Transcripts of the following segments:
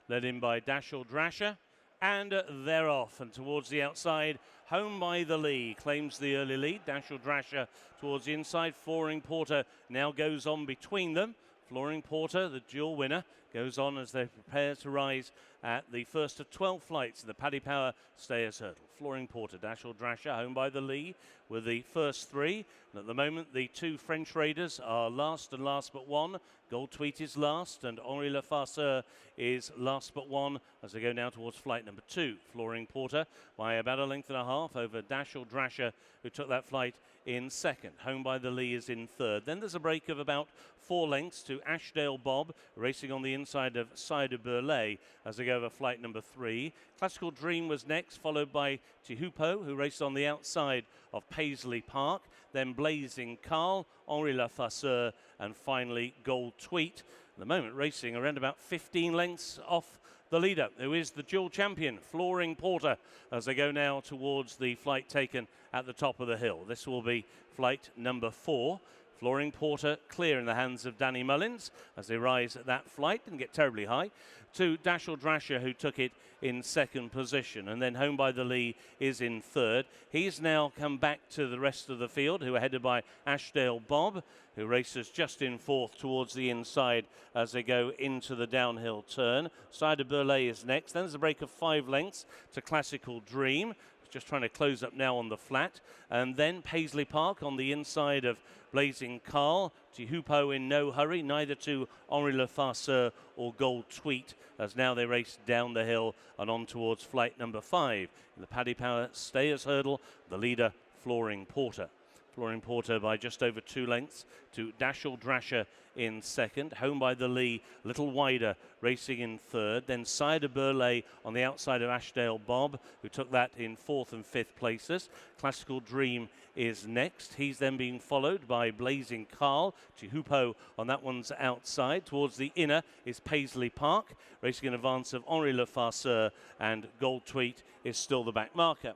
led in by Dashel Drasher. And they're off, and towards the outside, Home by the Lee claims the early lead. Dashel Drasher towards the inside. Flooring Porter now goes on between them. Flooring Porter, the dual winner, goes on as they prepare to rise at the first of 12 flights of the Paddy Power Stayers Hurdle. Flooring Porter, Dashel Drasher, Home by the Lee with the first three. And at the moment, the two French raiders are last and last but one. Gold Tweet is last, and Henri Le Farceur is last but one as they go now towards flight number 2. Flooring Porter by about a length and a half over Dashel Drasher, who took that flight in second. Home by the Lee is in third. Then there's a break of about 4 lengths to Ashdale Bob, racing on the inside of Sire Du Berlais as they go over flight number 3. Classical Dream was next, followed by Teahupoo, who raced on the outside of Paisley Park. Then Blazing Carl, Henri Le Farceur, and finally Gold Tweet. At the moment, racing around about 15 lengths off the leader, who is the dual champion, Flooring Porter, as they go now towards the flight taken at the top of the hill. This will be flight number 4. Flooring Porter clear in the hands of Danny Mullins as they rise at that flight. Didn't get terribly high. To Dashel Drasher, who took it in second position. And then Home by the Lee is in third. He's now come back to the rest of the field, who are headed by Ashdale Bob, who races just in fourth towards the inside as they go into the downhill turn. Sire Du Berlais is next. Then there's a break of 5 lengths to Classical Dream. Just trying to close up now on the flat. And then Paisley Park on the inside of Blazing Carl. Teahupoo in no hurry, neither to Henri Le Farceur or Gold Tweet, as now they race down the hill and on towards flight number 5. In the Paddy Power Stayers Hurdle, the leader, Flooring Porter. Flooring Porter by just over 2 lengths to Dashel Drasher in second. Home by the Lee, a little wider, racing in third. Then Sire Du Berlais on the outside of Ashdale Bob, who took that in 4th and 5th places. Classical Dream is next. He's then being followed by Blazing Carl. Teahupoo on that one's outside. Towards the inner is Paisley Park, racing in advance of Henri Le Farceur, and Gold Tweet is still the back marker.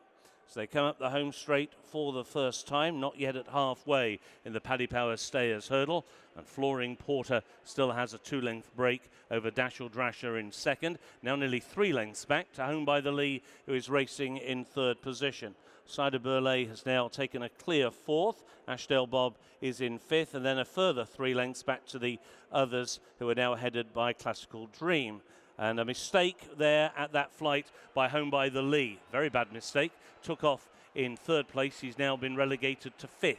So they come up the home straight for the first time, not yet at halfway in the Paddy Power Stayers Hurdle. And Flooring Porter still has a 2-length break over Dashel Drasher in second. Now nearly 3 lengths back to Home by the Lee, who is racing in third position. Sire Du Berlais has now taken a clear 4th. Ashdale Bob is in 5th, and then a further 3 lengths back to the others, who are now headed by Classical Dream. And a mistake there at that flight by Home by the Lee. Very bad mistake. Took off in 3rd place. He's now been relegated to 5th.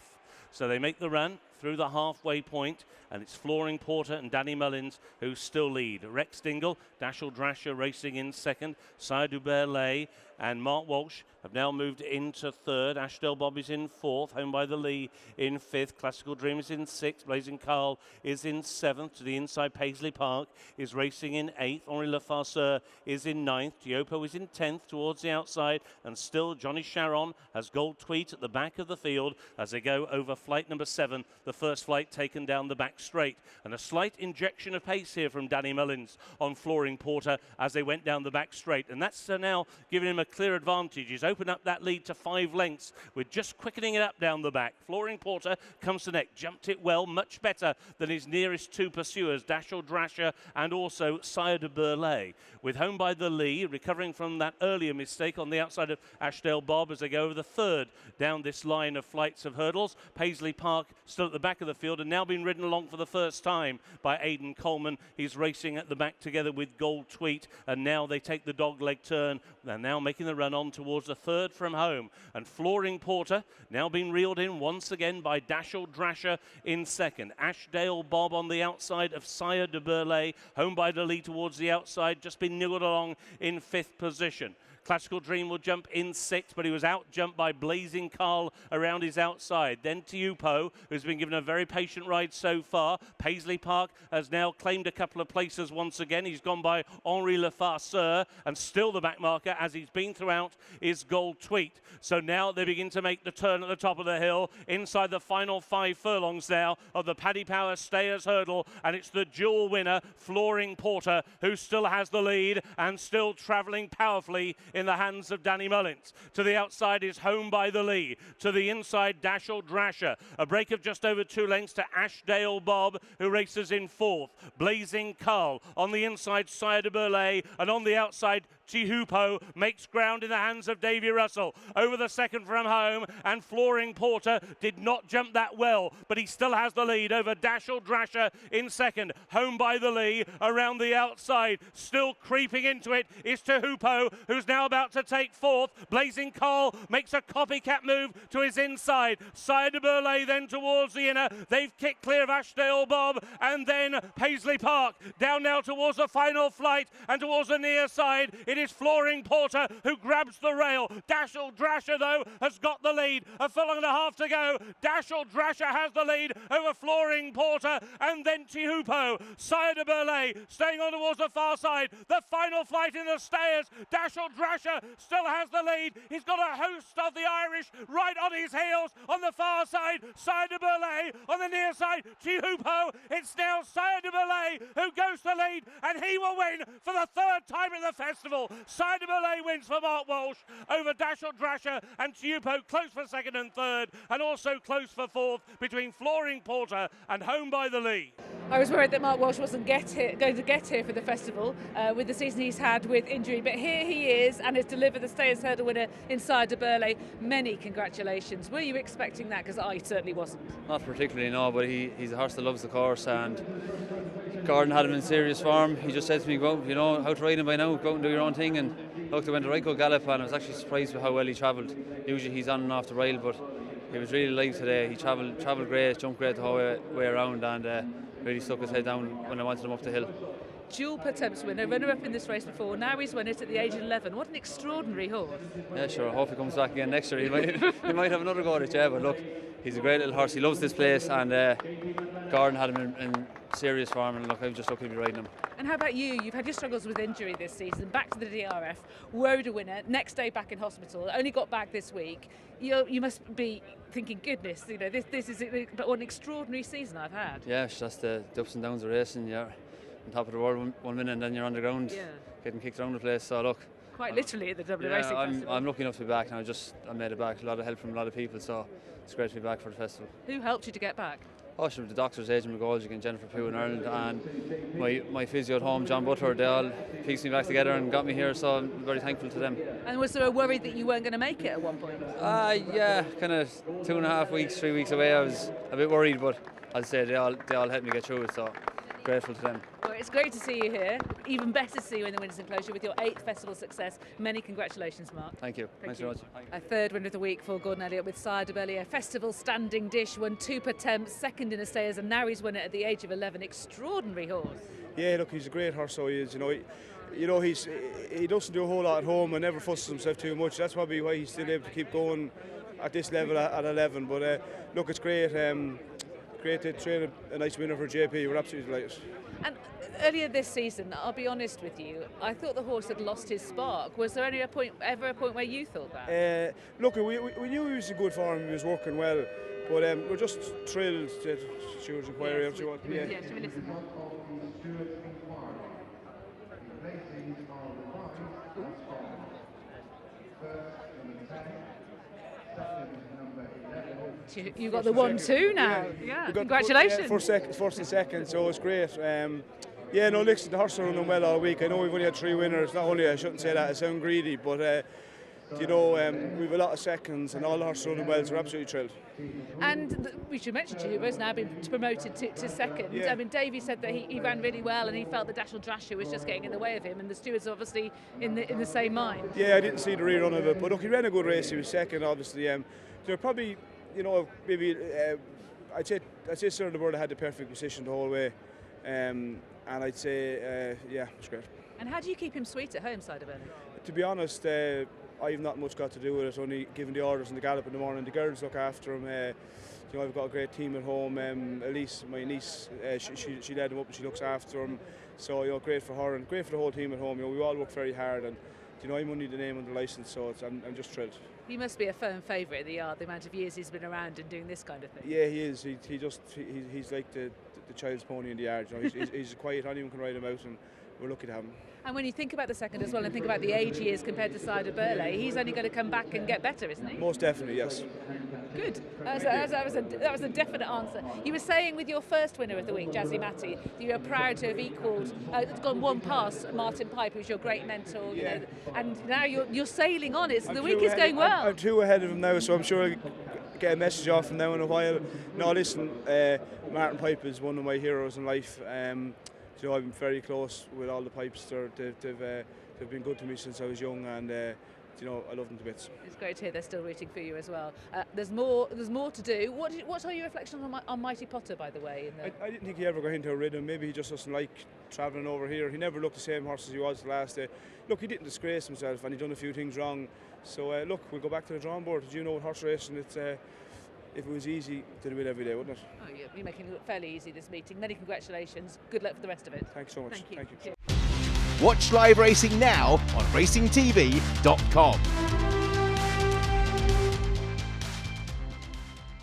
So they make the run through the halfway point, and it's Flooring Porter and Danny Mullins who still lead. Rex Dingle, Dashel Drasher racing in second. Sire Du Berlais and Mark Walsh have now moved into 3rd. Ashdale Bob is in 4th. Home by the Lee in 5th. Classical Dream is in 6th. Blazing Carl is in 7th. To the inside, Paisley Park is racing in 8th. Henri Le Farceur is in 9th. Teahupoo is in 10th towards the outside. And still, Johnny Sharon has Gold Tweet at the back of the field as they go over flight number 7, the first flight taken down the back straight. And a slight injection of pace here from Danny Mullins on Flooring Porter as they went down the back straight. And that's now giving him a clear advantage. He's opened up that lead to 5 lengths with just quickening it up down the back. Flooring Porter comes to neck, jumped it well, much better than his nearest 2 pursuers, Dashel Drasher and also Sire Du Berlais. With Home by the Lee recovering from that earlier mistake on the outside of Ashdale Bob as they go over the 3rd down this line of flights of hurdles. Paisley Park still at the back of the field and now being ridden along for the first time by Aidan Coleman. He's racing at the back together with Gold Tweet, and now they take the dogleg turn. They're now making the run on towards the 3rd from home. And Flooring Porter now being reeled in once again by Dashel Drasher in 2nd. Ashdale Bob on the outside of Sire Du Berlais. Home by the Lee towards the outside, just been niggled along in 5th position. Classical Dream will jump in 6th, but he was out-jumped by Blazing Carl around his outside. Then Teahupoo, who's been given a very patient ride so far. Paisley Park has now claimed a couple of places once again. He's gone by Henri Le Farceur, and still the back marker, as he's been throughout, is Gold Tweet. So now they begin to make the turn at the top of the hill, inside the final 5 furlongs now of the Paddy Power Stayers Hurdle, and it's the dual winner, Flooring Porter, who still has the lead and still travelling powerfully in the hands of Danny Mullins. To the outside is Home by the Lee. To the inside, Dashel Drasher. A break of just over 2 lengths to Ashdale Bob, who races in 4th. Blazing Carl. On the inside, Sire Du Berlais. And on the outside, Teahupoo makes ground in the hands of Davy Russell. Over the second from Home, and Flooring Porter did not jump that well, but he still has the lead over Dashel Drasher in second. Home by the Lee around the outside. Still creeping into it is Teahupoo, who's now about to take 4th. Blazing Carl makes a copycat move to his inside. Sire Du Berlais then towards the inner. They've kicked clear of Ashdale Bob, and then Paisley Park. Down now towards the final flight and towards the near side. It is Flooring Porter who grabs the rail. Dashel Drasher, though, has got the lead. A furlong and a half to go. Dashel Drasher has the lead over Flooring Porter, and then Teahupoo. Sire Du Berlais staying on towards the far side. The final flight in the stayers. Dashel Drasher still has the lead. He's got a host of the Irish right on his heels on the far side. Sire Du Berlais on the near side. Teahupoo. It's now Sire Du Berlais who goes to lead, and he will win for the 3rd time in the festival. Sire Du Berlais wins for Mark Walsh over Dashel Drasher, and Teahupoo close for 2nd and 3rd, and also close for 4th between Flooring Porter and Home by the Lee. I was worried that Mark Walsh wasn't going to get here for the festival with the season he's had with injury, but here he is and has delivered the Stayers Hurdle winner in Sire Du Berlais. Many congratulations. Were you expecting that? Because I certainly wasn't. Not particularly, no, but he's a horse that loves the course, and Gordon had him in serious form. He just said to me, go out, you know how to ride him by now, go out and do your own thing. And look, they went a right good gallop, and I was actually surprised with how well he travelled. Usually he's on and off the rail, but he was really live today. He travelled great, jumped great the whole way around, and really stuck his head down when I wanted him up the hill. Dual Pertemps winner, runner-up in this race before. Now he's won it at the age of 11. What an extraordinary horse. Yeah, sure. I hope he comes back again next year. He might have another go at it, yeah, but look, he's a great little horse. He loves this place, and Gordon had him in serious form, and look, I'm just lucky to be riding him. And how about you? You've had your struggles with injury this season. Back to the DRF, rode a winner, next day back in hospital, only got back this week. You must be thinking, goodness, you know, this is what an extraordinary season I've had. Yeah, that's the ups and downs of racing. You're on top of the world one minute, and then you're on the ground, getting kicked around the place. So look, quite literally at the Dublin Racing Festival. I'm lucky enough to be back now. I made it back. A lot of help from a lot of people, so it's great to be back for the festival. Who helped you to get back? Oh, sure, the doctors, Adrian McGoldrick and Jennifer Pugh in Ireland, and my physio at home, John Butler, they all pieced me back together and got me here, so I'm very thankful to them. And was there a worry that you weren't going to make it at one point? Yeah, kind of 2.5 weeks, 3 weeks away. I was a bit worried, but I'd say they all helped me get through it, so grateful to them. Well, it's great to see you here. Even better to see you in the Winners' Enclosure with your 8th festival success. Many congratulations, Mark. Thank you. Thanks very much. A 3rd winner of the week for Gordon Elliott with Sire Du Berlais, a festival standing dish, won 2 Pertemps, 2nd in the Stayers, and now he's won it at the age of 11. Extraordinary horse. Yeah, look, he's a great horse, so he is. He doesn't do a whole lot at home and never fusses himself too much. That's probably why he's still able to keep going at this level at 11. But look, it's great. Great to train a nice winner for JP. We're absolutely delighted. And earlier this season, I'll be honest with you, I thought the horse had lost his spark. Was there ever a point where you thought that? Look, we knew he was in good form, he was working well, but we're just thrilled that Stewards inquiry. Yes, should we listen? You got the 1-2 now. Yeah, congratulations. First and second, so it's great. Yeah, no, listen, the horse are running well all week. I know we've only had 3 winners. Not only, I shouldn't say that, I sound greedy, but we've a lot of seconds and all the horses running well, so we're absolutely thrilled. And we should mention Teahupoo has now been promoted to second. Yeah. I mean, Davey said that he ran really well, and he felt that Dashel Drasher was just getting in the way of him, and the stewards obviously in the same mind. Yeah, I didn't see the rerun of it, but look, he ran a good race. He was second, obviously. Probably, maybe I'd say Sire Du Berlais had the perfect position the whole way, and I'd say it's great. And how do you keep him sweet at home, Sire Du Berlais? To be honest, I've not much got to do with it. Only giving the orders in the gallop in the morning. The girls look after him. I've got a great team at home. Elise, my niece, she led him up and she looks after him. So great for her and great for the whole team at home. We all work very hard, and I'm only the name on the licence, so I'm just thrilled. He must be a firm favourite at the yard, the amount of years he's been around and doing this kind of thing. Yeah, he is. He's like the child's pony in the yard. He's quiet. Anyone can ride him out, and we're lucky to have him. And when you think about the second as well, and think about the age he is compared to Sire Du Berlais, he's only going to come back and get better, isn't he? Most definitely, yes. Good. That was a definite answer. You were saying with your first winner of the week, Jazzy Matty, that you were proud to have equalled, gone one past Martin Piper, who's your great mentor, you know, and now you're sailing on it. So the week is going well. I'm 2 ahead of him now, so I'm sure I'll get a message off from now in a while. No, listen, Martin Piper is one of my heroes in life. You know, I've been very close with all the Pipes. They've been good to me since I was young, and you know, I love them to bits. It's great to hear they're still rooting for you as well. There's more to do. What are your reflections on Mighty Potter, by the way? I didn't think he ever got into a rhythm. Maybe he just doesn't like travelling over here. He never looked the same horse as he was the last day. Look, he didn't disgrace himself, and he done a few things wrong. So look, we'll go back to the drawing board. As you know, with horse racing, it's if it was easy, to do it every day, wouldn't it? Oh, you're making it look fairly easy, this meeting. Many congratulations. Good luck for the rest of it. Thanks so much. Thank you. Watch live racing now on racingtv.com.